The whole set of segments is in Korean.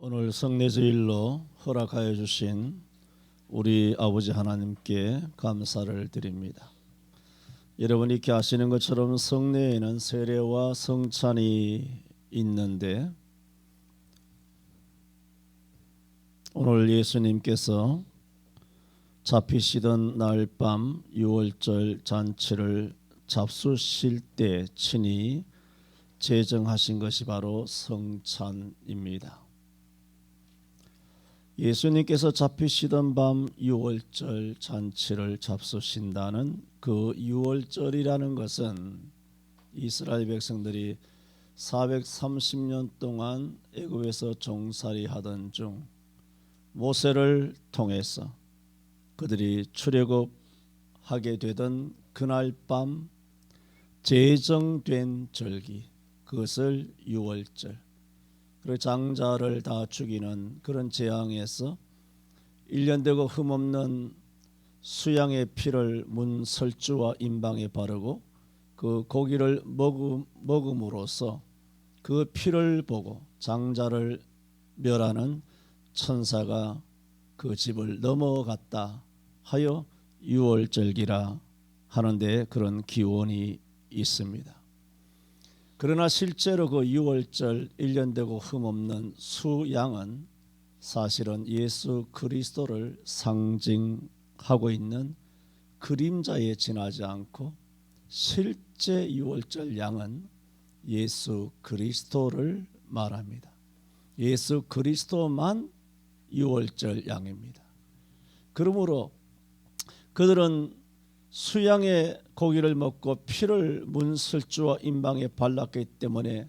오늘 성례주일로 허락하여 주신 우리 아버지 하나님께 감사를 드립니다. 여러분이 이렇게 아시는 것처럼 성례에는 세례와 성찬이 있는데 오늘 예수님께서 잡히시던 날 밤 유월절 잔치를 잡수실 때 친히 제정하신 것이 바로 성찬입니다. 예수님께서 잡히시던 밤 유월절 잔치를 잡수신다는 그 유월절이라는 것은 이스라엘 백성들이 430년 동안 애굽에서 종살이 하던 중 모세를 통해서 그들이 출애굽하게 되던 그날 밤 제정된 절기, 그것을 유월절, 그리고 장자를 다 죽이는 그런 재앙에서 1년 되고 흠없는 수양의 피를 문 설주와 임방에 바르고 그 고기를 먹음으로써 그 피를 보고 장자를 멸하는 천사가 그 집을 넘어갔다 하여 유월절기라 하는데 그런 기원이 있습니다. 그러나 실제로 그 유월절 1년 되고 흠없는 수양은 사실은 예수 그리스도를 상징하고 있는 그림자에 지나지 않고 실제 유월절 양은 예수 그리스도를 말합니다. 예수 그리스도만 유월절 양입니다. 그러므로 그들은 수양의 고기를 먹고 피를 문설주와 임방에 발랐기 때문에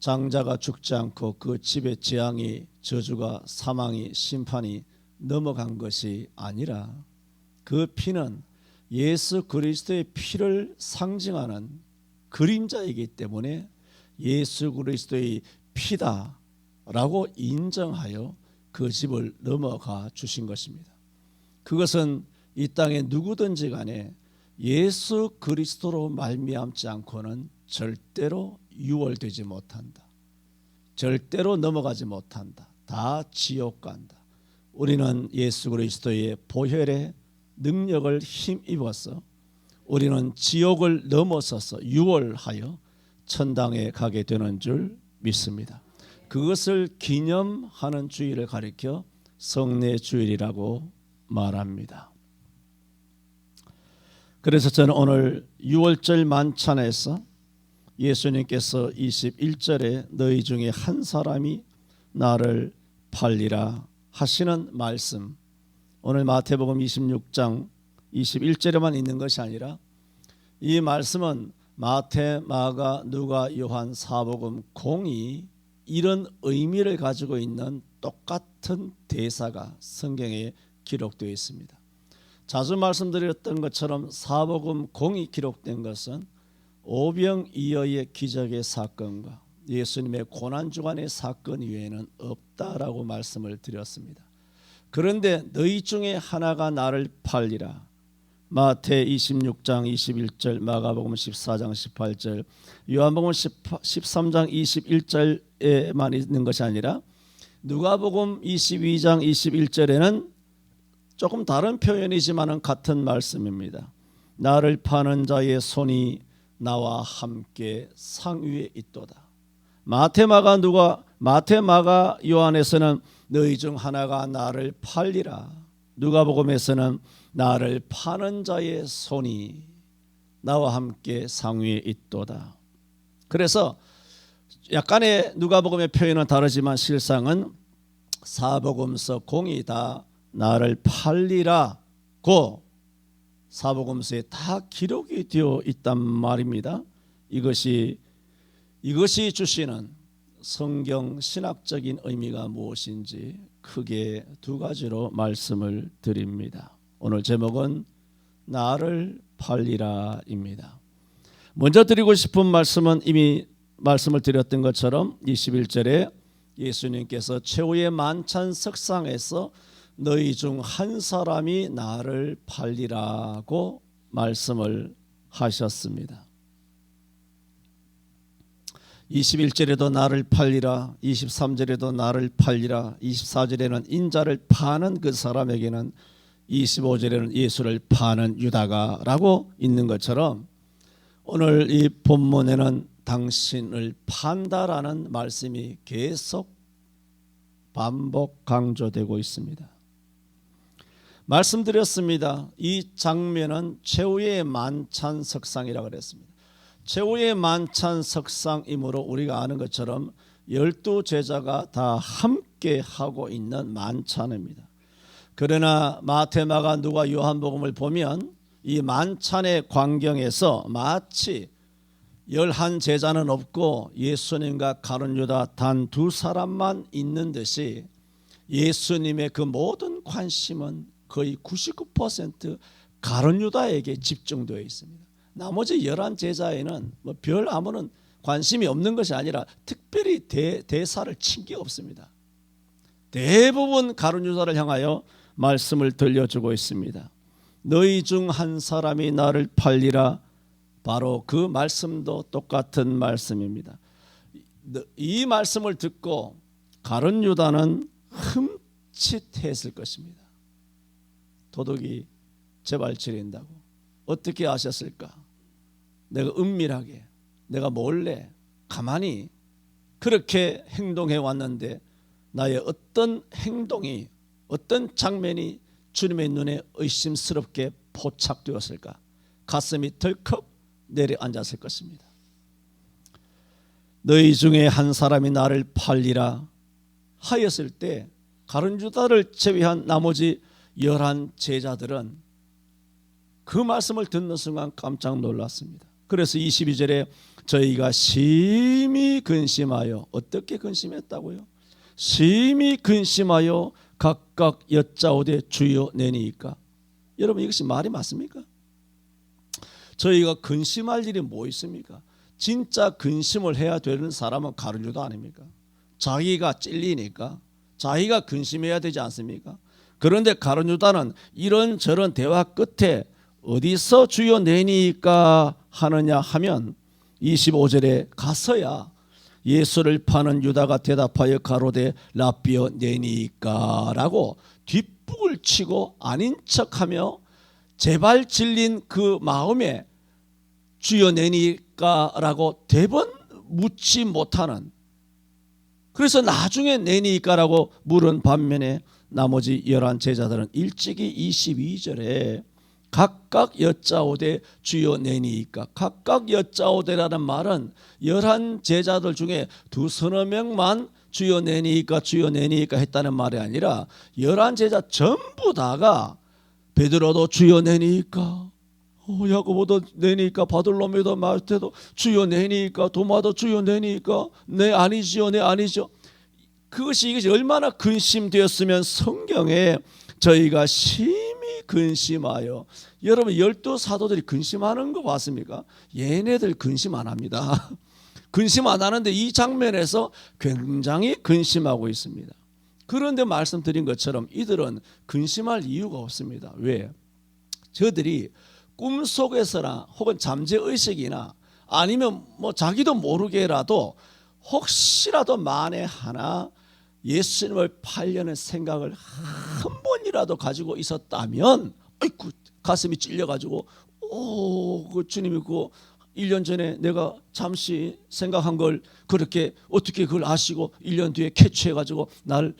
장자가 죽지 않고 그 집의 재앙이, 저주가, 사망이, 심판이 넘어간 것이 아니라 그 피는 예수 그리스도의 피를 상징하는 그림자이기 때문에 예수 그리스도의 피다라고 인정하여 그 집을 넘어가 주신 것입니다. 그것은 이 땅에 누구든지 간에 예수 그리스도로 말미암지 않고는 절대로 유월되지 못한다. 절대로 넘어가지 못한다. 다 지옥 간다. 우리는 예수 그리스도의 보혈의 능력을 힘입어서 우리는 지옥을 넘어서서 유월하여 천당에 가게 되는 줄 믿습니다. 그것을 기념하는 주일을 가리켜 성례주일이라고 말합니다. 그래서 저는 오늘 유월절 만찬에서 예수님께서 21절에 너희 중에 한 사람이 나를 팔리라 하시는 말씀, 오늘 마태복음 26장 21절에만 있는 것이 아니라 이 말씀은 마태, 마가, 누가, 요한, 사복음 공이 이런 의미를 가지고 있는 똑같은 대사가 성경에 기록되어 있습니다. 자주 말씀드렸던 것처럼 사복음 공이 기록된 것은 오병이어의 기적의 사건과 예수님의 고난주간의 사건 이외에는 없다라고 말씀을 드렸습니다. 그런데 너희 중에 하나가 나를 팔리라, 마태 26장 21절, 마가복음 14장 18절, 요한복음 13장 21절에만 있는 것이 아니라 누가복음 22장 21절에는 조금 다른 표현이지만 같은 말씀입니다. 나를 파는 자의 손이 나와 함께 상 위에 있도다. 마태, 마가, 요한에서는 너희 중 하나가 나를 팔리라. 누가복음에서는 나를 파는 자의 손이 나와 함께 상 위에 있도다. 그래서 약간의 누가복음의 표현은 다르지만 실상은 사복음서 공이 다 나를 팔리라고 사복음서에 다 기록이 되어 있단 말입니다. 이것이 주시는 성경 신학적인 의미가 무엇인지 크게 두 가지로 말씀을 드립니다. 오늘 제목은 나를 팔리라입니다. 먼저 드리고 싶은 말씀은 이미 말씀을 드렸던 것처럼 21절에 예수님께서 최후의 만찬 석상에서 너희 중 한 사람이 나를 팔리라고 말씀을 하셨습니다. 21절에도 나를 팔리라, 23절에도 나를 팔리라, 24절에는 인자를 파는 그 사람에게는, 25절에는 예수를 파는 유다가라고 있는 것처럼 오늘 이 본문에는 당신을 판다라는 말씀이 계속 반복 강조되고 있습니다. 말씀드렸습니다. 이 장면은 최후의 만찬 석상이라고 그랬습니다. 최후의 만찬 석상이므로 우리가 아는 것처럼 12제자가 다 함께 하고 있는 만찬입니다. 그러나 마태, 마가, 누가, 요한복음을 보면 이 만찬의 광경에서 마치 11제자는 없고 예수님과 가룟 유다 단 두 사람만 있는 듯이 예수님의 그 모든 관심은 거의 99% 가룟 유다에게 집중되어 있습니다. 나머지 11제자에는 별 아무런 관심이 없는 것이 아니라 특별히 대사를 친 게 없습니다. 대부분 가룟 유다를 향하여 말씀을 들려주고 있습니다. 너희 중 한 사람이 나를 팔리라. 바로 그 말씀도 똑같은 말씀입니다. 이 말씀을 듣고 가룟 유다는 흠칫했을 것입니다. 도둑이 재발치린다고 어떻게 아셨을까? 내가 은밀하게, 내가 몰래 가만히 그렇게 행동해 왔는데 나의 어떤 행동이, 어떤 장면이 주님의 눈에 의심스럽게 포착되었을까? 가슴이 덜컥 내려앉았을 것입니다. 너희 중에 한 사람이 나를 팔리라 하였을 때 가룟 유다를 제외한 나머지 11제자들은 그 말씀을 듣는 순간 깜짝 놀랐습니다. 그래서 22절에 저희가 심히 근심하여, 어떻게 근심했다고요? 심히 근심하여 각각 여짜오되 주여 내니이까. 여러분, 이것이 말이 맞습니까? 저희가 근심할 일이 뭐 있습니까? 진짜 근심을 해야 되는 사람은 가룟 유다 아닙니까? 자기가 찔리니까 자기가 근심해야 되지 않습니까? 그런데 가룟 유다는 이런저런 대화 끝에 어디서 주여 내니까 하느냐 하면 25절에 가서야 예수를 파는 유다가 대답하여 가로되 라비어 내니까 라고 뒷북을 치고 아닌 척하며 제발 질린 그 마음에 주여 내니까 라고 대번 묻지 못하는, 그래서 나중에 내니까 라고 물은 반면에 나머지 11제자들은 일찍이 22절에 각각 여짜오되 주여 내니까, 각각 여짜오되라는 말은 11제자들 중에 두서너 명만 주여 내니까 주여 내니까 했다는 말이 아니라 11제자 전부 다가 베드로도 주여 내니까, 야고보도 내니까, 바돌로메도 마테도 주여 내니까, 도마도 주여 내니까, 네 아니지요, 네 아니죠. 이것이 얼마나 근심되었으면 성경에 저희가 심히 근심하여, 여러분 12사도들이 근심하는 거 봤습니까? 얘네들 근심 안 합니다. 근심 안 하는데 이 장면에서 굉장히 근심하고 있습니다. 그런데 말씀드린 것처럼 이들은 근심할 이유가 없습니다. 왜? 저들이 꿈속에서나 혹은 잠재의식이나 아니면 자기도 모르게라도 혹시라도 만에 하나 예수님을 팔려는 생각을 한 번이라도 가지고 있었다면, 아이고 가슴이 찔려가지고 그 주님이 그 1년 전에 내가 잠시 생각한 걸 그렇게 어떻게 그걸 아시고 1년 뒤에 캐치해가지고 나를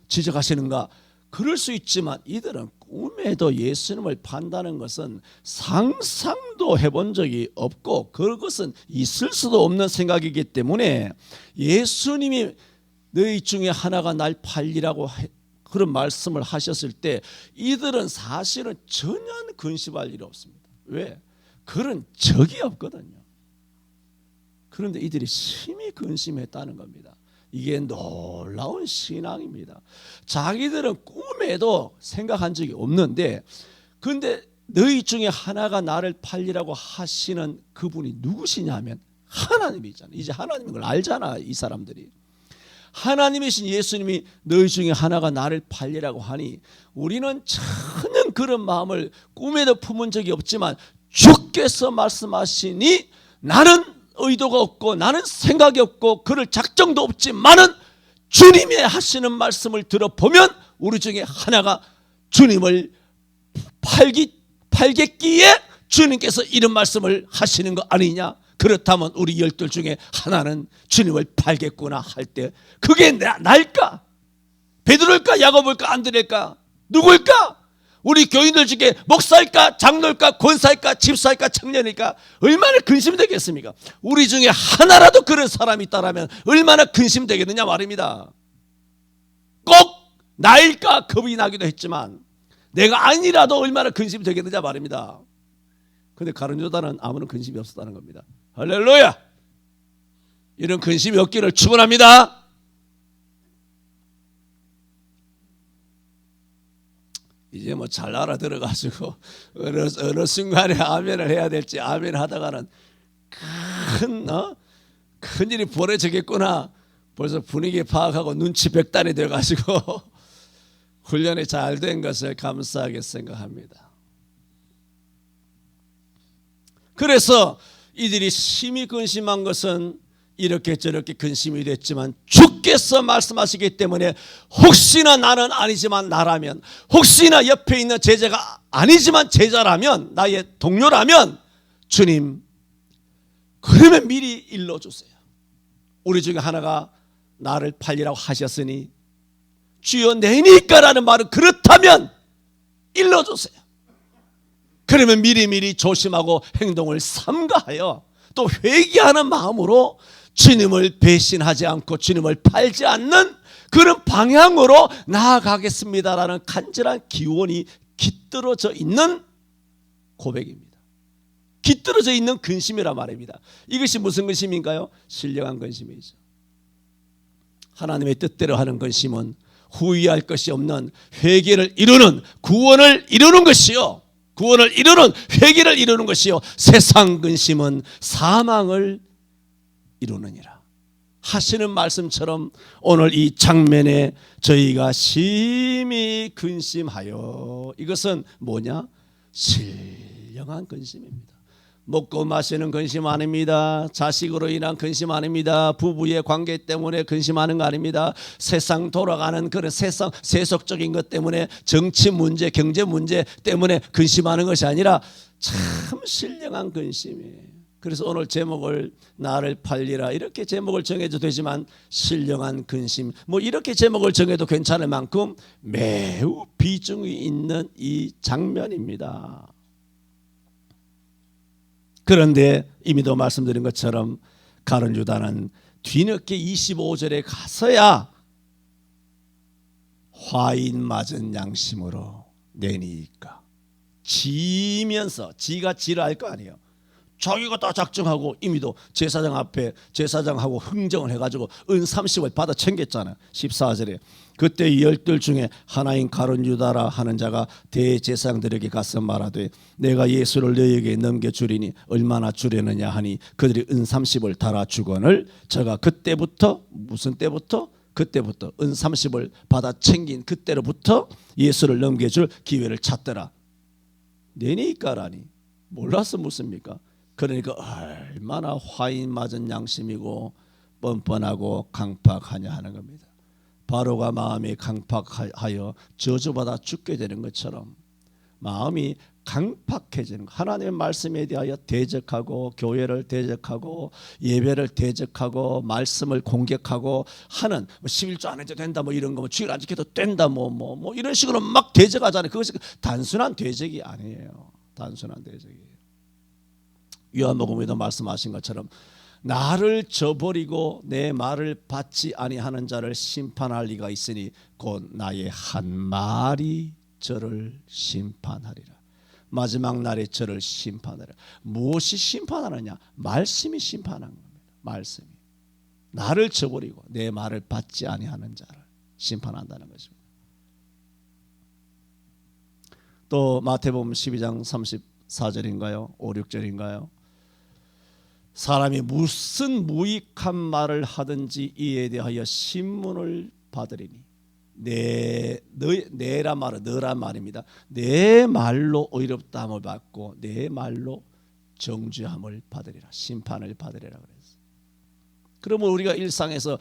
지적하시는가? 그럴 수 있지만 이들은 꿈에도 예수님을 판다는 것은 상상도 해본 적이 없고 그것은 있을 수도 없는 생각이기 때문에 예수님이 너희 중에 하나가 날 팔리라고 그런 말씀을 하셨을 때 이들은 사실은 전혀 근심할 일이 없습니다. 왜? 그런 적이 없거든요. 그런데 이들이 심히 근심했다는 겁니다. 이게 놀라운 신앙입니다. 자기들은 꿈에도 생각한 적이 없는데, 근데 너희 중에 하나가 나를 팔리라고 하시는 그분이 누구시냐면 하나님이잖아요. 이제 하나님인 걸 알잖아, 이 사람들이. 하나님이신 예수님이 너희 중에 하나가 나를 팔리라고 하니 우리는 전혀 그런 마음을 꿈에도 품은 적이 없지만 주께서 말씀하시니 나는 의도가 없고 나는 생각이 없고 그럴 작정도 없지만은 주님의 하시는 말씀을 들어보면 우리 중에 하나가 주님을 팔겠기에 주님께서 이런 말씀을 하시는 거 아니냐. 그렇다면 우리 열둘 중에 하나는 주님을 팔겠구나 할 때 그게 나일까? 베드로일까? 야고보일까? 안드레일까? 누구일까? 우리 교인들 중에 목사일까? 장로일까? 권사일까? 집사일까? 청년일까? 얼마나 근심되겠습니까? 우리 중에 하나라도 그런 사람이 있다면 얼마나 근심되겠느냐 말입니다. 꼭 나일까 겁이 나기도 했지만 내가 아니라도 얼마나 근심되겠느냐 말입니다. 그런데 가룟 유다는 아무런 근심이 없었다는 겁니다. 할렐루야! 이런 근심이 없기를 축원합니다. 이제 뭐 잘 알아들어가지고 어느 순간에 아멘을 해야 될지 아멘 하다가는 큰 일이 벌어지겠구나. 벌써 분위기 파악하고 눈치 백단이 돼가지고 훈련이 잘 된 것을 감사하게 생각합니다. 그래서 이들이 심히 근심한 것은 이렇게 저렇게 근심이 됐지만 주께서 말씀하시기 때문에 혹시나 나는 아니지만 나라면, 혹시나 옆에 있는 제자가 아니지만 제자라면, 나의 동료라면 주님 그러면 미리 일러주세요. 우리 중에 하나가 나를 팔리라고 하셨으니 주여 내니까라는 말은 그렇다면 일러주세요. 그러면 미리미리 조심하고 행동을 삼가하여 또 회개하는 마음으로 주님을 배신하지 않고 주님을 팔지 않는 그런 방향으로 나아가겠습니다라는 간절한 기원이 깃들어져 있는 고백입니다. 깃들어져 있는 근심이란 말입니다. 이것이 무슨 근심인가요? 신령한 근심이죠. 하나님의 뜻대로 하는 근심은 후회할 것이 없는 회개를 이루는, 구원을 이루는 것이요, 구원을 이루는, 회개를 이루는 것이요, 세상 근심은 사망을 이루느니라 하시는 말씀처럼 오늘 이 장면에 저희가 심히 근심하여, 이것은 뭐냐? 신령한 근심입니다. 먹고 마시는 근심 아닙니다. 자식으로 인한 근심 아닙니다. 부부의 관계 때문에 근심하는 거 아닙니다. 세상 돌아가는 그런 세속적인 것 때문에, 정치 문제, 경제 문제 때문에 근심하는 것이 아니라 참 신령한 근심이에요. 그래서 오늘 제목을 나를 팔리라 이렇게 제목을 정해도 되지만 신령한 근심, 뭐 이렇게 제목을 정해도 괜찮을 만큼 매우 비중이 있는 이 장면입니다. 그런데 이미도 말씀드린 것처럼 가룟 유다는 뒤늦게 25절에 가서야 화인 맞은 양심으로 내니까 지면서, 지가 지를 알 거 아니에요. 자기가 다 작정하고 이미도 제사장 앞에 제사장하고 흥정을 해가지고 은 30을 받아 챙겼잖아요. 14절에 그때 12 중에 하나인 가룟 유다라 하는 자가 대제사장들에게 가서 말하되 내가 예수를 너희에게 넘겨주리니 얼마나 주려느냐 하니 그들이 은 30을 달아주거늘 저가 그때부터, 무슨 때부터? 그때부터 은 30을 받아 챙긴 그때로부터 예수를 넘겨줄 기회를 찾더라. 내니까라니 몰라서 묻습니까? 그러니까 얼마나 화인 맞은 양심이고 뻔뻔하고 강팍하냐 하는 겁니다. 바로가 마음이 강팍하여 저주받아 죽게 되는 것처럼 마음이 강팍해지는 것. 하나님의 말씀에 대하여 대적하고 교회를 대적하고 예배를 대적하고 말씀을 공격하고 하는, 11조 안 해도 된다 뭐 이런 거, 뭐 주일 안 지켜도 된다 뭐 이런 식으로 막 대적하잖아요. 그것이 단순한 대적이 아니에요. 단순한 대적이에요. 요한복음에도 말씀하신 것처럼 나를 저버리고 내 말을 받지 아니하는 자를 심판할 리가 있으니 곧 나의 한 말이 저를 심판하리라. 마지막 날에 저를 심판하리라. 무엇이 심판하느냐? 말씀이 심판하는 겁니다. 말씀이 나를 저버리고 내 말을 받지 아니하는 자를 심판한다는 것입니다. 또 마태복음 12장 34절인가요? 5, 6절인가요? 사람이 무슨 무익한 말을 하든지 이에 대하여 신문을 받으리니 너란 말입니다. 내 말로 의롭다함을 받고 내 말로 정죄함을 받으리라, 심판을 받으리라 그랬어요. 그러면 우리가 일상에서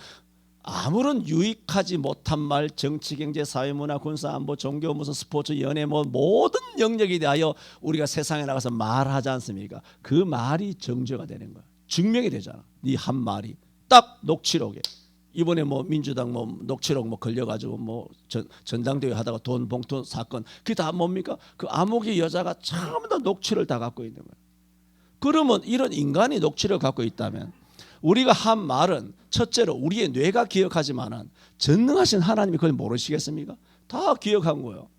아무런 유익하지 못한 말, 정치, 경제, 사회, 문화, 군사, 안보, 종교, 무슨 스포츠, 연애, 뭐 모든 영역에 대하여 우리가 세상에 나가서 말하지 않습니까? 그 말이 정죄가 되는 거야. 증명이 되잖아. 네 한 말이 딱 녹취록에. 이번에 뭐 민주당 뭐 녹취록 뭐 걸려가지고 뭐 전당대회 하다가 돈 봉투 사건, 그게 다 뭡니까? 그 암흑의 여자가 전부 다 녹취를 다 갖고 있는 거야. 그러면 이런 인간이 녹취를 갖고 있다면 우리가 한 말은 첫째로 우리의 뇌가 기억하지만은 전능하신 하나님이 그걸 모르시겠습니까? 다 기억한 거예요.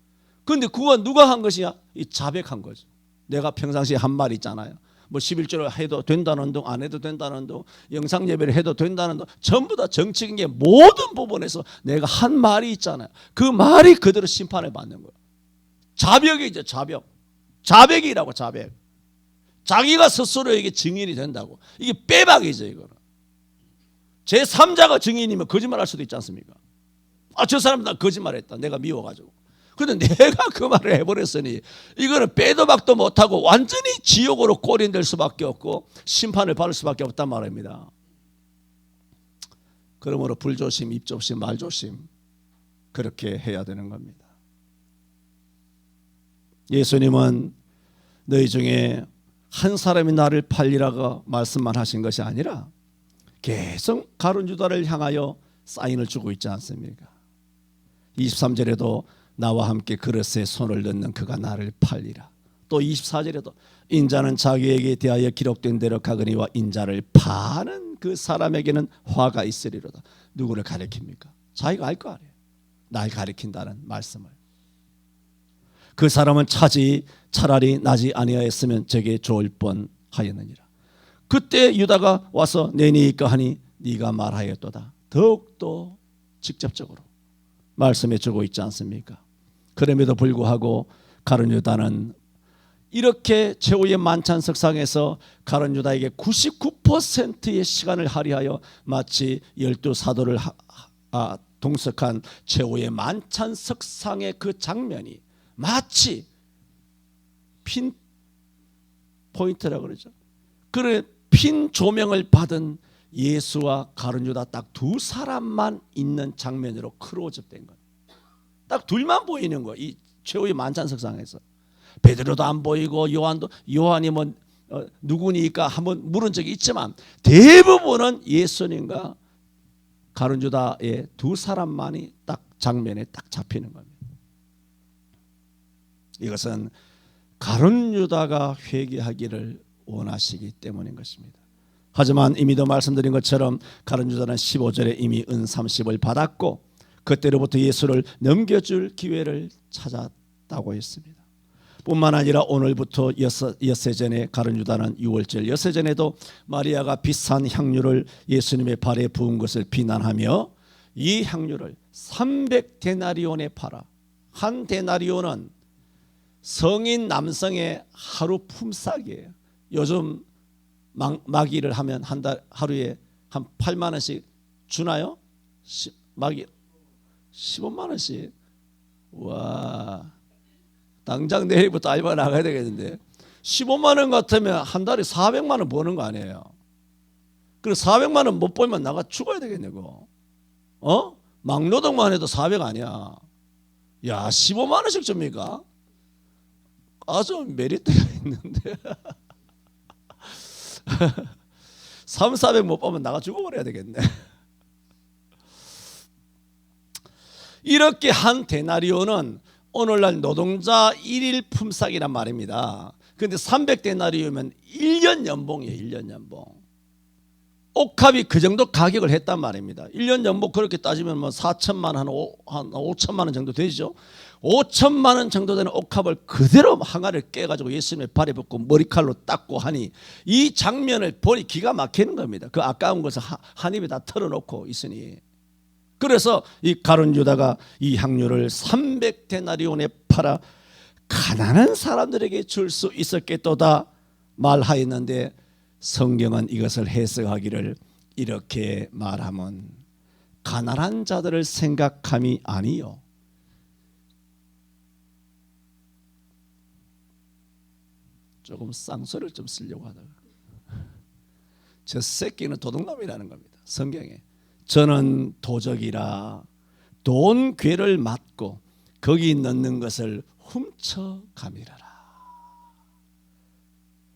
그런데 그거 누가 한 것이냐? 이 자백한 거죠. 내가 평상시에 한 말 있잖아요. 뭐 11조를 해도 된다는 둥, 안 해도 된다는 둥, 영상 예배를 해도 된다는 둥, 전부 다 정치인의 모든 부분에서 내가 한 말이 있잖아요. 그 말이 그대로 심판을 받는 거예요. 자백이죠, 자백. 자백이라고, 자백. 자기가 스스로에게 증인이 된다고. 이게 빼박이죠, 이거는. 제3자가 증인이면 거짓말할 수도 있지 않습니까? 아, 저 사람 나 거짓말했다. 내가 미워가지고. 근데 내가 그 말을 해버렸으니 이거는 빼도 박도 못하고 완전히 지옥으로 꼬린될 수밖에 없고 심판을 받을 수밖에 없단 말입니다. 그러므로 불조심, 입조심, 말조심 그렇게 해야 되는 겁니다. 예수님은 너희 중에 한 사람이 나를 팔리라고 말씀만 하신 것이 아니라 계속 가룟 유다를 향하여 사인을 주고 있지 않습니까? 23절에도 나와 함께 그릇에 손을 넣는 그가 나를 팔리라. 또 24절에도 인자는 자기에게 대하여 기록된 대로 가거니와 인자를 파는 그 사람에게는 화가 있으리로다. 누구를 가리킵니까? 자기가 알 거 아니에요. 날 가리킨다는 말씀을. 그 사람은 차라리 나지 아니하였으면 저게 좋을 뻔하였느니라. 그때 유다가 와서 내니까 하니 네가 말하였도다. 더욱더 직접적으로 말씀해 주고 있지 않습니까? 그럼에도 불구하고 가룟 유다는 이렇게 최후의 만찬 석상에서 가룟 유다에게 99%의 시간을 할애하여 마치 12사도를 동석한 최후의 만찬 석상의 그 장면이 마치 핀 포인트라고 그러죠. 그래 핀 조명을 받은 예수와 가룟 유다 딱 두 사람만 있는 장면으로 크로즈된 거예요. 딱 둘만 보이는 거예요. 이 최후의 만찬석상에서. 베드로도 안 보이고 요한이 뭐 누구니까 한번 물은 적이 있지만 대부분은 예수님과 가룟 유다의 두 사람만이 딱 장면에 딱 잡히는 겁니다. 이것은 가룟 유다가 회개하기를 원하시기 때문인 것입니다. 하지만 이미도 말씀드린 것처럼 가룟 유다는 15절에 이미 은 30을 받았고 그때로부터 예수를 넘겨줄 기회를 찾았다고 했습니다. 뿐만 아니라 오늘부터 엿새 전에 가룟 유다는 6월절 엿새 전에도 마리아가 비싼 향유를 예수님의 발에 부은 것을 비난하며 이 향유를 300데나리온에 팔아. 한 데나리온은 성인 남성의 하루 품삯이에요. 요즘 마기를 하면 하루에 한 8만 원씩 주나요? 마기 15만 원씩. 와, 당장 내일부터 알바 나가야 되겠는데 15만 원 같으면 한 달에 400만 원 버는 거 아니에요? 그리고 400만 원 못 벌면 나가 죽어야 되겠네 그거. 막노동만 해도 400 아니야. 야, 15만 원씩 줍니까? 아주 메리트가 있는데 3, 400 못 벌면 나가 죽어버려야 되겠네. 이렇게 한 데나리온은 오늘날 노동자 1일 품삯이란 말입니다. 그런데 300데나리온이면 1년 연봉이에요. 1년 연봉. 옥합이 그 정도 가격을 했단 말입니다. 1년 연봉 그렇게 따지면 뭐 4천만 한 5천만 원 정도 되죠. 5천만 원 정도 되는 옥합을 그대로 항아리를 깨가지고 예수님의 발에 붓고 머리칼로 닦고 하니 이 장면을 보니 기가 막히는 겁니다. 그 아까운 것을 한 입에 다 털어놓고 있으니. 그래서 이 가룟 유다가 이 향유를 300데나리온에 팔아 가난한 사람들에게 줄 수 있었겠도다 말하였는데 성경은 이것을 해석하기를 이렇게 말하면 가난한 자들을 생각함이 아니요 조금 쌍소리를 좀 쓰려고 하다가 저 새끼는 도둑놈이라는 겁니다. 성경에 저는 도적이라 돈 괴를 맞고 거기 넣는 것을 훔쳐가미라라.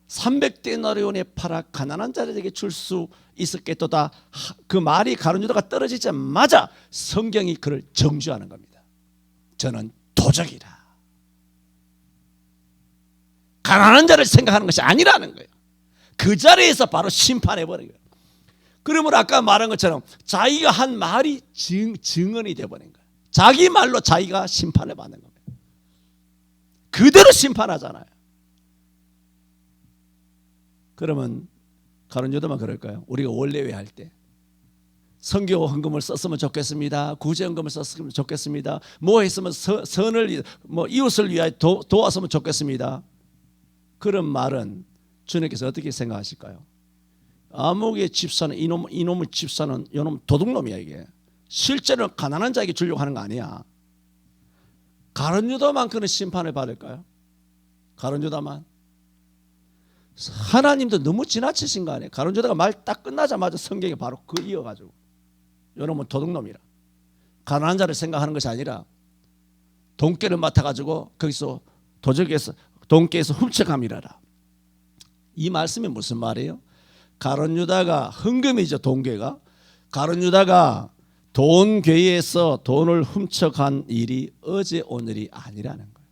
300데나리온에 팔아 가난한 자들에게 줄 수 있었겠도다. 그 말이 가룟유다가 떨어지자마자 성경이 그를 정죄하는 겁니다. 저는 도적이라. 가난한 자를 생각하는 것이 아니라는 거예요. 그 자리에서 바로 심판해버린 거예요. 그러므로 아까 말한 것처럼 자기가 한 말이 증언이 되어버린 거예요. 자기 말로 자기가 심판을 받는 겁니다. 그대로 심판하잖아요. 그러면 가룟유다만 그럴까요? 우리가 원래회 할 때 선교 헌금을 썼으면 좋겠습니다. 구제 헌금을 썼으면 좋겠습니다. 뭐 했으면 선을 이웃을 위하여 도왔으면 좋겠습니다. 그런 말은 주님께서 어떻게 생각하실까요? 아무개 집사는 이놈의 집사는 이놈 도둑놈이야. 이게 실제로는 가난한 자에게 주려고 하는 거 아니야. 가룟유다만큼은 심판을 받을까요? 가룟유다만. 하나님도 너무 지나치신 거 아니에요? 가룟유다가 말 딱 끝나자마자 성경에 바로 그 이어가지고 이놈은 도둑놈이라. 가난한 자를 생각하는 것이 아니라 돈깨를 맡아가지고 거기서 도적에서 돈깨에서 훔쳐감이라라. 이 말씀이 무슨 말이에요? 가룟유다가 헌금이죠. 돈괴가. 가룟유다가 돈괴에서 돈을 훔쳐간 일이 어제 오늘이 아니라는 거예요.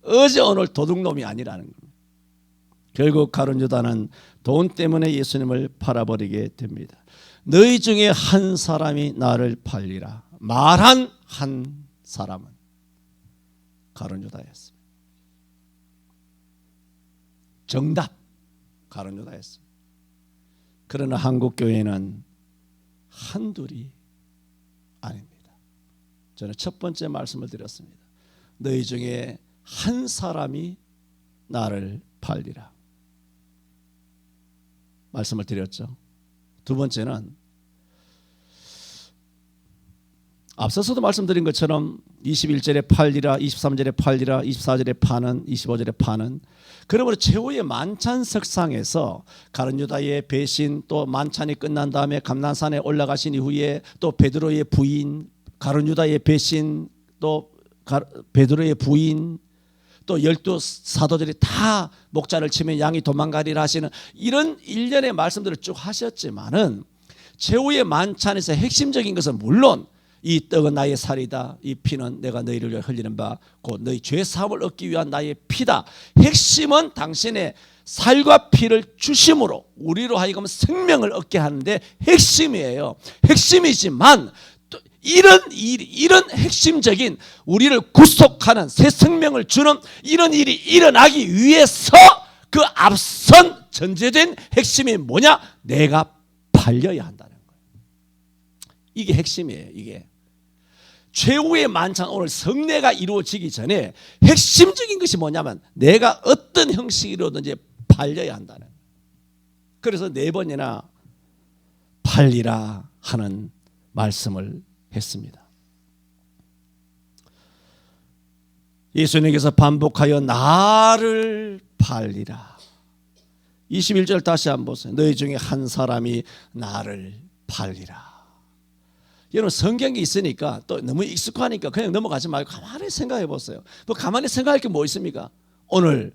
어제 오늘 도둑놈이 아니라는 겁니다. 결국 가룟유다는 돈 때문에 예수님을 팔아버리게 됩니다. 너희 중에 한 사람이 나를 팔리라 말한 한 사람은 가룟유다였습니다. 정답 가룟유다였습니다. 그러나 한국 교회는 한둘이 아닙니다. 저는 첫 번째 말씀을 드렸습니다. 너희 중에 한 사람이 나를 팔리라 말씀을 드렸죠. 두 번째는 앞서서도 말씀드린 것처럼 21절에 팔리라, 23절에 팔리라, 24절에 파는, 25절에 파는. 그러므로 최후의 만찬석상에서 가룟유다의 배신, 또 만찬이 끝난 다음에 감난산에 올라가신 이후에 또 베드로의 부인, 가룟유다의 배신, 또 베드로의 부인, 또 12사도들이 다 목자를 치면 양이 도망가리라 하시는 이런 일련의 말씀들을 쭉 하셨지만은 최후의 만찬에서 핵심적인 것은 물론 이 떡은 나의 살이다. 이 피는 내가 너희를 위해 흘리는 바 곧 너희 죄 사함을 얻기 위한 나의 피다. 핵심은 당신의 살과 피를 주심으로 우리로 하여금 생명을 얻게 하는데 핵심이에요. 핵심이지만 또 이런 핵심적인 우리를 구속하는 새 생명을 주는 이런 일이 일어나기 위해서 그 앞선 전제된 핵심이 뭐냐? 내가 팔려야 한다는 거예요. 이게 핵심이에요. 이게 최후의 만찬 오늘 성례가 이루어지기 전에 핵심적인 것이 뭐냐면 내가 어떤 형식으로든지 팔려야 한다는 거예요. 그래서 4번이나 팔리라 하는 말씀을 했습니다. 예수님께서 반복하여 나를 팔리라. 21절 다시 한번 보세요. 너희 중에 한 사람이 나를 팔리라. 여러분 성경이 있으니까 또 너무 익숙하니까 그냥 넘어가지 말고 가만히 생각해 보세요. 뭐 가만히 생각할 게 뭐 있습니까? 오늘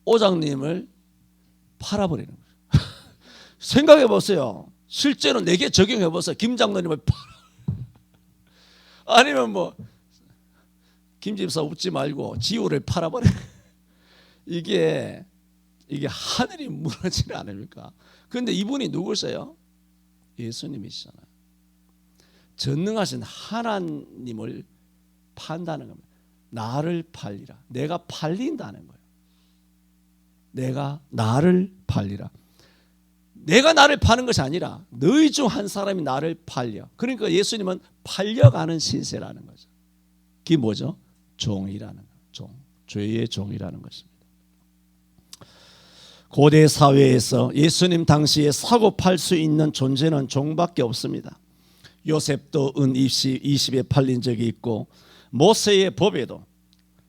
오장님을 팔아버리는 거예요. 생각해 보세요. 실제로 내게 적용해 보세요. 김 장로님을 아니면 뭐 김집사 웃지 말고 지우를 팔아버려. 이게 하늘이 무너지는 않습니까? 그런데 이분이 누구세요? 예수님이시잖아요. 전능하신 하나님을 판다는 겁니다. 나를 팔리라. 내가 팔린다는 거예요. 내가 나를 팔리라. 내가 나를 파는 것이 아니라 너희 중 한 사람이 나를 팔려. 그러니까 예수님은 팔려가는 신세라는 거죠. 그게 뭐죠? 종이라는 거죠. 죄의 종이라는 것입니다. 고대 사회에서 예수님 당시에 사고 팔 수 있는 존재는 종밖에 없습니다. 요셉도 은 20에 팔린 적이 있고 모세의 법에도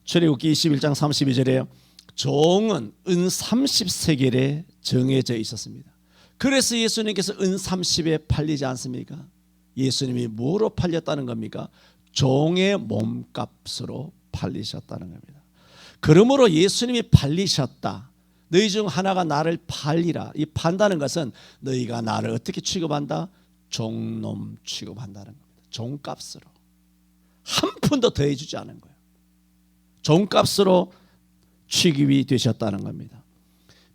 출애굽기 21장 32절에 종은 은 30세겔에 정해져 있었습니다. 그래서 예수님께서 은 30에 팔리지 않습니까? 예수님이 뭐로 팔렸다는 겁니까? 종의 몸값으로 팔리셨다는 겁니다. 그러므로 예수님이 팔리셨다. 너희 중 하나가 나를 팔리라. 이 판다는 것은 너희가 나를 어떻게 취급한다? 종놈 취급한다는 겁니다. 종값으로. 한 푼도 더해주지 않은 거예요. 종값으로 취급이 되셨다는 겁니다.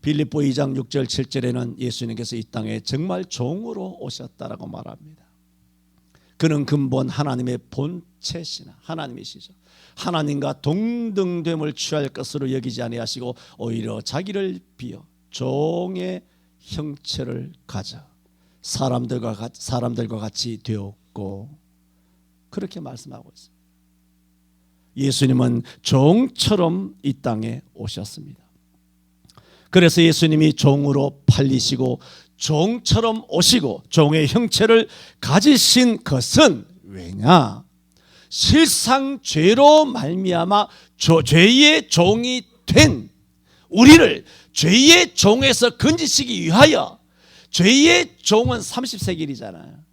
빌립보 2장 6절 7절에는 예수님께서 이 땅에 정말 종으로 오셨다라고 말합니다. 그는 근본 하나님의 본체시나 하나님이시죠. 하나님과 동등됨을 취할 것으로 여기지 아니하시고 오히려 자기를 비어 종의 형체를 가져 사람들과 같이 되었고, 그렇게 말씀하고 있습니다. 예수님은 종처럼 이 땅에 오셨습니다. 그래서 예수님이 종으로 팔리시고 종처럼 오시고 종의 형체를 가지신 것은 왜냐? 실상 죄로 말미암아 죄의 종이 된 우리를 죄의 종에서 건지시기 위하여, 죄의 종은 30세겔이잖아요.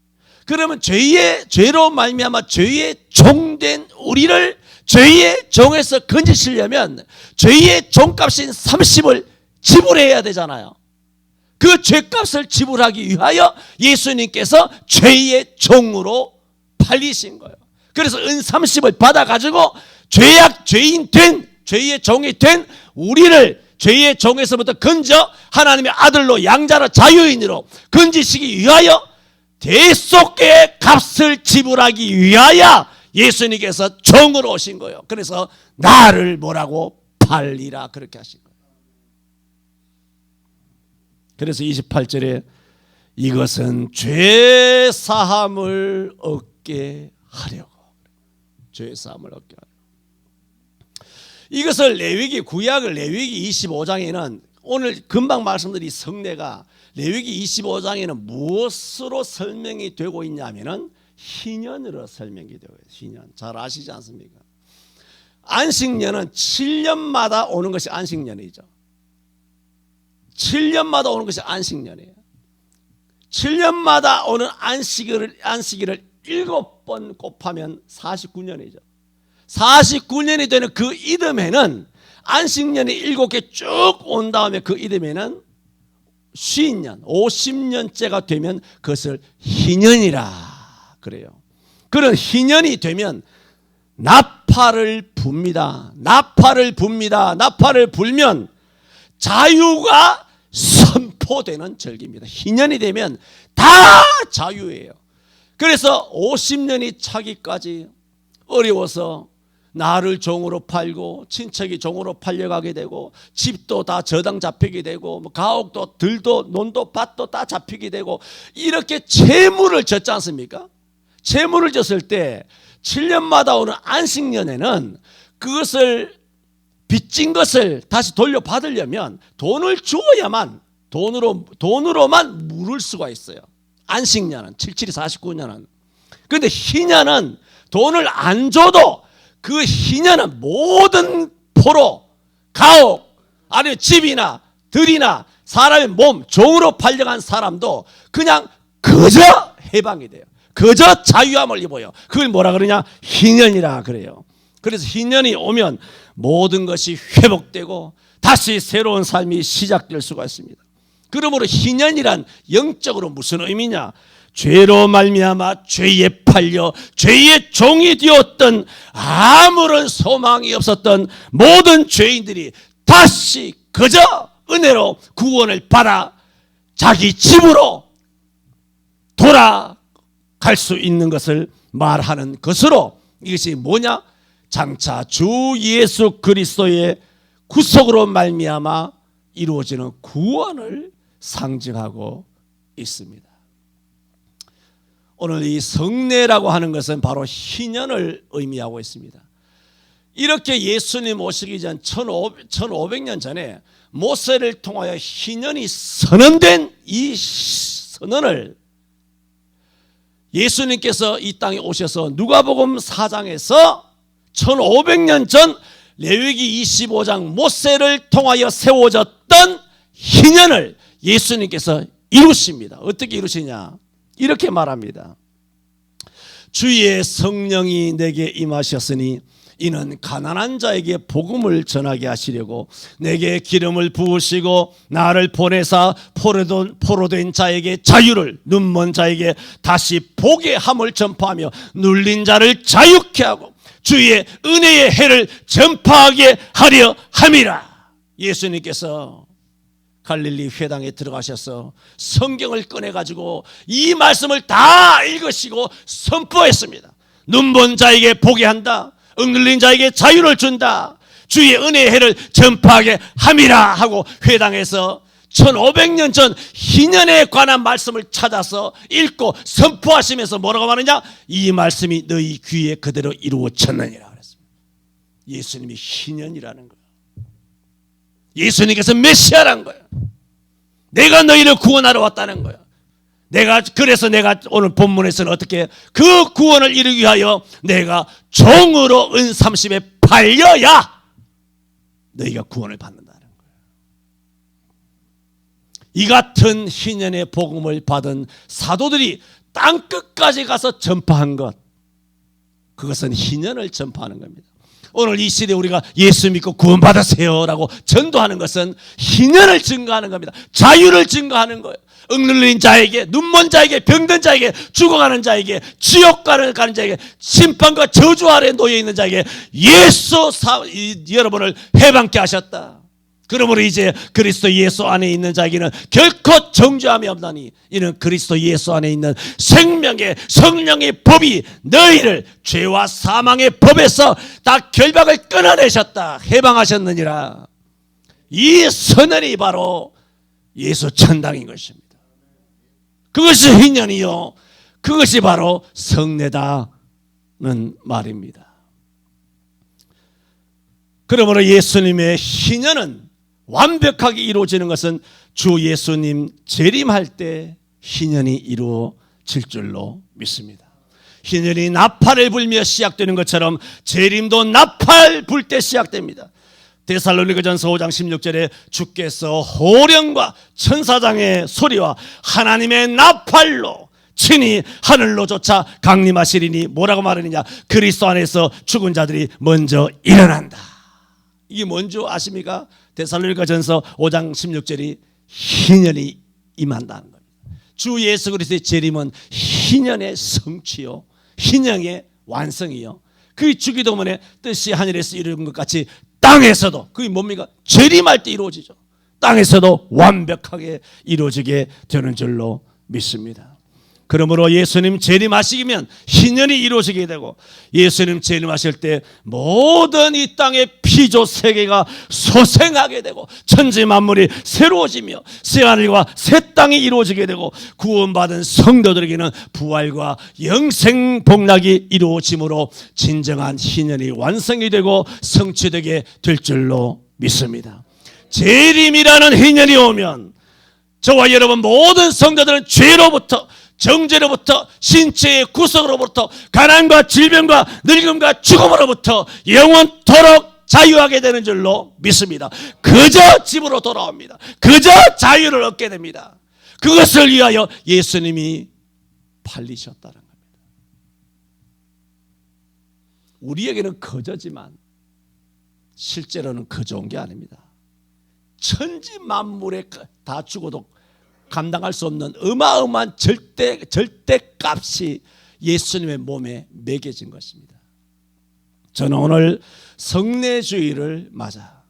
그러면 죄로 말미암아 죄의 종된 우리를 죄의 종에서 건지시려면 죄의 종값인 30을 지불해야 되잖아요. 그 죄값을 지불하기 위하여 예수님께서 죄의 종으로 팔리신 거예요. 그래서 은 30을 받아가지고 죄인 된, 죄의 종이 된 우리를 죄의 종에서부터 건져 하나님의 아들로 양자로 자유인으로 건지시기 위하여 대속의 값을 지불하기 위하여 예수님께서 종으로 오신 거예요. 그래서 나를 뭐라고? 팔리라, 그렇게 하신 거예요. 그래서 28절에 이것은 죄 사함을 얻게 하려고, 죄 사함을 얻게 하려고. 이것을 레위기, 구약을 레위기 25장에는 오늘 금방 말씀드린 성례가 레위기 25장에는 무엇으로 설명이 되고 있냐면은 희년으로 설명이 되고 있어요. 희년. 잘 아시지 않습니까? 안식년은 7년마다 오는 것이 안식년이죠. 7년마다 오는 것이 안식년이에요. 7년마다 오는 안식일을 7번 곱하면 49년이죠. 49년이 되는 그 이듬해는 안식년이 7개 쭉 온 다음에 그 이듬해는 쉰년, 50년째가 되면 그것을 희년이라 그래요. 그런 희년이 되면 나팔을 붑니다. 나팔을 붑니다. 나팔을 불면 자유가 선포되는 절기입니다. 희년이 되면 다 자유예요. 그래서 50년이 차기까지 어려워서 나를 종으로 팔고 친척이 종으로 팔려가게 되고 집도 다 저당 잡히게 되고 가옥도 들도 논도 밭도 다 잡히게 되고 이렇게 채무를 졌지 않습니까? 채무를 졌을 때 7년마다 오는 안식년에는 그것을 빚진 것을 다시 돌려받으려면 돈을 주어야만 돈으로만 물을 수가 있어요. 안식년은 77이 49년은. 그런데 희년은 돈을 안 줘도 그 희년은 모든 포로, 가옥, 아니면 집이나 들이나 사람의 몸, 종으로 팔려간 사람도 그냥 그저 해방이 돼요. 그저 자유함을 입어요. 그걸 뭐라 그러냐? 희년이라 그래요. 그래서 희년이 오면 모든 것이 회복되고 다시 새로운 삶이 시작될 수가 있습니다. 그러므로 희년이란 영적으로 무슨 의미냐? 죄로 말미암아 죄에 팔려 죄의 종이 되었던 아무런 소망이 없었던 모든 죄인들이 다시 그저 은혜로 구원을 받아 자기 집으로 돌아갈 수 있는 것을 말하는 것으로, 이것이 뭐냐? 장차 주 예수 그리스도의 구속으로 말미암아 이루어지는 구원을 상징하고 있습니다. 오늘 이 성례라고 하는 것은 바로 희년을 의미하고 있습니다. 이렇게 예수님 오시기 전 1500년 전에 모세를 통하여 희년이 선언된 이 선언을 예수님께서 이 땅에 오셔서 누가복음 4장에서 1500년 전 레위기 25장 모세를 통하여 세워졌던 희년을 예수님께서 이루십니다. 어떻게 이루시냐? 이렇게 말합니다. 주의 성령이 내게 임하셨으니 이는 가난한 자에게 복음을 전하게 하시려고 내게 기름을 부으시고 나를 보내사 포로된 자에게 자유를, 눈먼 자에게 다시 보게 함을 전파하며 눌린 자를 자유케 하고 주의 은혜의 해를 전파하게 하려 함이라. 예수님께서 갈릴리 회당에 들어가셔서 성경을 꺼내가지고 이 말씀을 다 읽으시고 선포했습니다. 눈먼 자에게 보게 한다, 억눌린 자에게 자유를 준다, 주의 은혜의 해를 전파하게 함이라 하고 회당에서 1500년 전 희년에 관한 말씀을 찾아서 읽고 선포하시면서 뭐라고 말하느냐? 이 말씀이 너희 귀에 그대로 이루어졌느니라 그랬습니다. 예수님이 희년이라는 거예요. 예수님께서 메시아라는 거예요. 내가 너희를 구원하러 왔다는 거예요. 그래서 내가 오늘 본문에서는 어떻게 그 구원을 이루기 위하여 내가 종으로 은 30에 팔려야 너희가 구원을 받는다는 거예요. 이 같은 희년의 복음을 받은 사도들이 땅끝까지 가서 전파한 것, 그것은 희년을 전파하는 겁니다. 오늘 이 시대에 우리가 예수 믿고 구원받으세요 라고 전도하는 것은 희년을 증거하는 겁니다. 자유를 증거하는 거예요. 억눌린 자에게, 눈먼 자에게, 병든 자에게, 죽어가는 자에게, 지옥 가는 자에게, 심판과 저주 아래 놓여있는 자에게 여러분을 해방케 하셨다. 그러므로 이제 그리스도 예수 안에 있는 자에게는 결코 정죄함이 없나니 이는 그리스도 예수 안에 있는 생명의 성령의 법이 너희를 죄와 사망의 법에서 다 결박을 끊어내셨다, 해방하셨느니라. 이 선언이 바로 예수 천당인 것입니다. 그것이 희년이요, 그것이 바로 성례다는 말입니다. 그러므로 예수님의 희년은 완벽하게 이루어지는 것은 주 예수님 재림할 때 희년이 이루어질 줄로 믿습니다. 희년이 나팔을 불며 시작되는 것처럼 재림도 나팔 불 때 시작됩니다. 데살로니가전서 5장 16절에 주께서 호령과 천사장의 소리와 하나님의 나팔로 친히 하늘로 쫓아 강림하시리니 뭐라고 말하느냐? 그리스도 안에서 죽은 자들이 먼저 일어난다. 이게 뭔지 아십니까? 데살로니가전서 5장 16절이 희년이 임한다는 겁니다. 주 예수 그리스도의 재림은 희년의 성취요, 희년의 완성이요, 그 주기도문의 뜻이 하늘에서 이루어진 것 같이 땅에서도, 그게 뭡니까? 재림할 때 이루어지죠. 땅에서도 완벽하게 이루어지게 되는 줄로 믿습니다. 그러므로 예수님 재림하시면 희년이 이루어지게 되고, 예수님 재림하실 때 모든 이 땅의 피조 세계가 소생하게 되고 천지 만물이 새로워지며 새하늘과 새 땅이 이루어지게 되고 구원받은 성도들에게는 부활과 영생 복락이 이루어짐으로 진정한 희년이 완성이 되고 성취되게 될 줄로 믿습니다. 재림이라는 희년이 오면 저와 여러분 모든 성도들은 죄로부터, 정죄로부터, 신체의 구속으로부터, 가난과 질병과 늙음과 죽음으로부터 영원토록 자유하게 되는 줄로 믿습니다. 그저 집으로 돌아옵니다. 그저 자유를 얻게 됩니다. 그것을 위하여 예수님이 팔리셨다는 겁니다. 우리에게는 거저지만 실제로는 거저온 게 아닙니다. 천지 만물에 다 죽어도 감당할 수 없는 어마어마한 절대값이 예수님의 몸에 매겨진 것입니다. 저는 오늘 성례주의를 맞아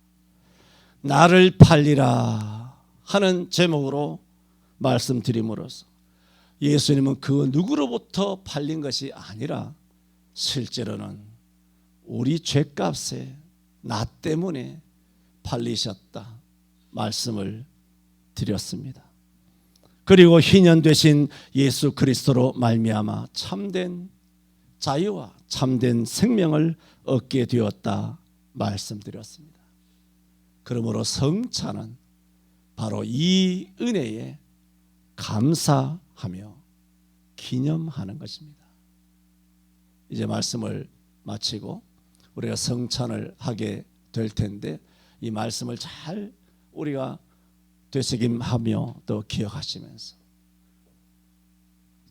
나를 팔리라 하는 제목으로 말씀드림으로써 예수님은 그 누구로부터 팔린 것이 아니라 실제로는 우리 죄값에 나 때문에 팔리셨다 말씀을 드렸습니다. 그리고 희년 되신 예수 그리스도로 말미암아 참된 자유와 참된 생명을 얻게 되었다 말씀드렸습니다. 그러므로 성찬은 바로 이 은혜에 감사하며 기념하는 것입니다. 이제 말씀을 마치고 우리가 성찬을 하게 될 텐데 이 말씀을 잘 우리가 되새김하며 또 기억하시면서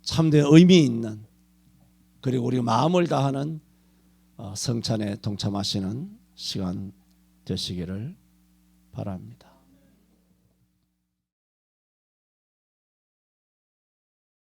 참된 의미 있는 그리고 우리 마음을 다하는 성찬에 동참하시는 시간 되시기를 바랍니다.